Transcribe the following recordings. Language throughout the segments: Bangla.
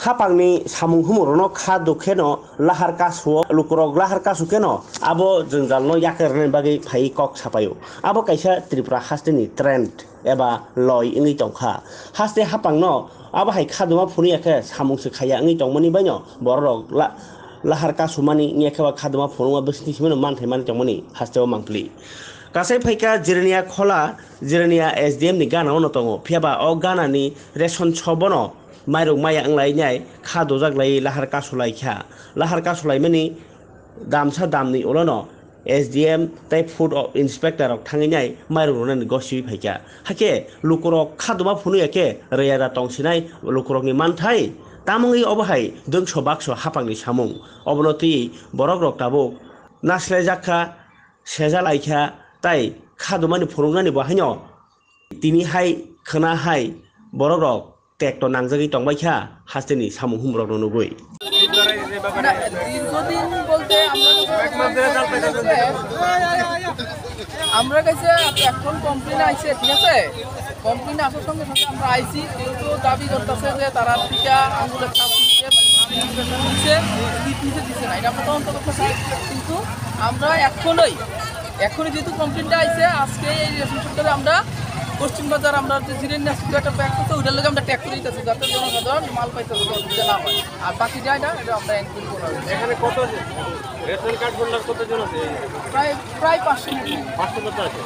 hapangni samung humorono kha dokheno lahar kasu lukurok lahar kasu keno abo jengjalno yakerne bagi phai kok sapayo abo kaisa tripura hasteni trend eba loi ingi tongkha haste hapangno abo hai khaduma phuni eke samung se khaya ingi tongmani baino borok lahar kasu mani niekeba khaduma phunwa bisni simeno manthai mani tongmani hasteo mangpli kasai phaika jirnia khola jirnia SDM ni gana ono tongo phiaba o gana ni ration chobono mairok maya anglai nyai kha dojak lai lahar kasulai kha lahar kasulai mani damsa damni olono SDM tai food inspector ok thangi nyai mairok ronan gosi phaika hake lukurok khaduma phunu eke reyara tongsinai lukurok ni manthai tamungi obahai dungso bakso hapangni samung obonoti borok rok tabuk naslai jakha sejalaikha tai khadumani phurungnani bahaino tini hai khana hai borok rok টেক্টর নাংজাগি টংবাইখা হাস্তেনি সামু হুমরক ননুগই দীর্ঘদিন বলতে আমরা কাছে এখন কমপ্লেন আইছে ঠিক আছে কমপ্লেন আসার সঙ্গে সঙ্গে আমরা আইছি কিন্তু দাবি করতেছে যে তারা টিকা আঙুলের চাপ দিচ্ছে দিচ্ছে না এটা আমরা তদন্ত করতেছি কিন্তু আমরা এখনই যেহেতু কমপ্লেনটা আইছে আজকে এই রেশন সেক্টরে আমরা পশ্চিম বাজার আমরা যে জিরেনিয়া শুধু একটা প্যাক করতে ওইটার লোক আমরা ট্যাগ করে দিতেছি যাতে জনসাধারণ মাল পাইতে অসুবিধা না হয় আর বাকি যায় না এটা আমরা এনক্লুড করা হবে এখানে কত রেশন কার্ড হোল্ডার কতজন আছে প্রায় 500 মতো আছে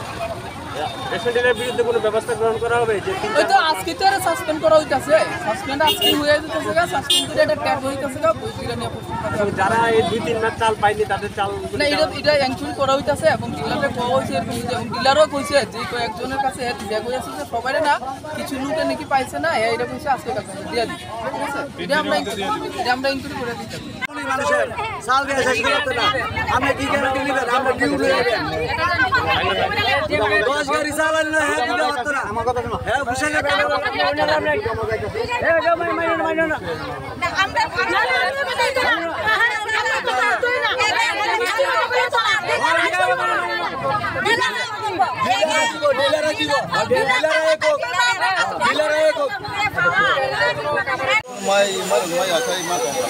রেশন ডিলারের বিরুদ্ধে কোনো ব্যবস্থা গ্রহণ করা হবে যে ওই তো আজকে তো এটা সাসপেন্ড করা হইতাছে সাসপেন্ড আজকে হয়ে যেতেছে সাসপেন্ড করে এটা ট্যাগ হইতাছে জিরেনিয়া পশ্চিম বাজার যারা এই 2-3 মাস চাল পায়নি তাদের চাল না এটা এনক্লুড করা হইতাছে এবং ডিলারে কোয়া হইছে এবং ডিলারও কইছে যে কয়েকজনের কাছে ট্যাগ হইছে যে সবাই না কিছু লোকে নাকি পাইছে না এটা কইছে আজকে কাছে দিয়া দিই ঠিক আছে এটা আমরা ইনক্লুড করে দিতে মানুষের সাল দিয়ে শেষ করতে না আমরা কি গ্যারান্টি নিবেন আমরা কি দিবেন 10 গাড়ি চালান না হ্যাঁ দিতে পারতো না আমার কথা শোনো হ্যাঁ বুঝে গেছে হ্যাঁ যাও মাইনো না আমরা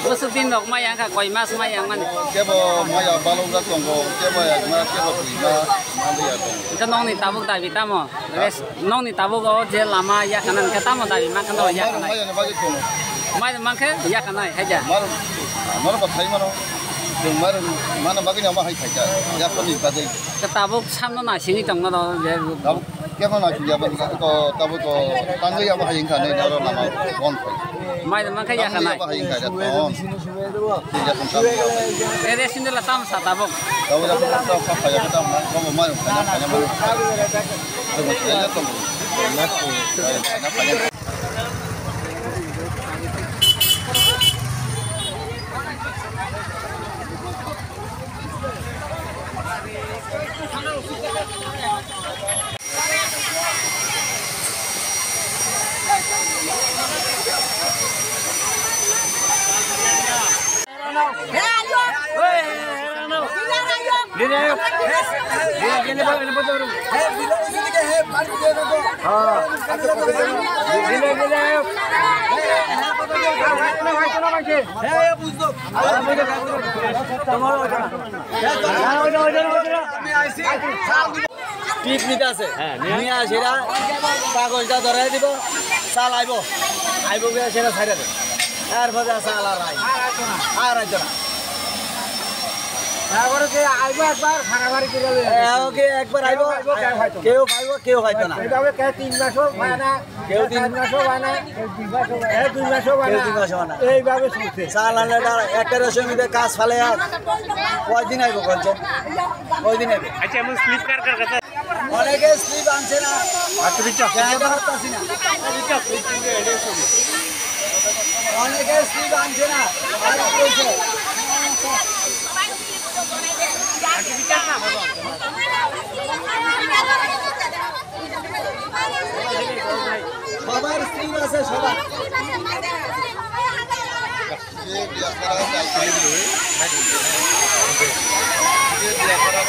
Musutin dok maya ka koi mas maya man. Kebo maya balong ga tonggo kebo ya ma kebo kuiba mali ya tong. Ka nong ni tabuk dabi tamo. Res nong ni tabuk o je lama ya kanan ka tamo dabi ma kan ya kanai. Maya ne bagi tong. Maya man ke ya kanai haja. Mar ba thai mano. Dong mar mana bagi nama hai thai ya pani bagi. Ka tabuk samno na sini tong no je. Kebo na ya ba ko tabuk ko tangi ya ba hai kan ne daro nama bon thai. Maya man ke ya kanai. Ba hai kan ya ton. Ya kon ta. Ere sini la tam sa tabuk. Tahu ya ko ta ka pa ya ta ko mo mar kana mo. Dong ya tong. Na ko na pa ya. টিপ নিতে আছে নিয়ে আসিরা কাগজটা ধরাই দিব চাল আইব গিয়ে সেটা ছাইড়া দেব এরপরে চাল আর আইতো না তারপরে যে আইব একবার ভাগাভাগি করে একবার আইব কেউ পাইব কেউ হয়তো না এইভাবে কেউ 3 মাসও হয় না কেউ 3 মাসও হয় না কেউ 2 মাসও হয় না এইভাবে চলছে চাল আনলে একটা রেশমিতে কাজ ফেলে কয়দিন আইব বলছে কয়দিন আইব আচ্ছা এমন স্লিপ কার কাছে অনেকে স্লিপ আনছে না আচ্ছা বিচার পারতাছি না অনেকে স্লিপ আনছে না আর কইছে সবার স্লিপ আছে সবার ये बिया करा जाए ये बिया करा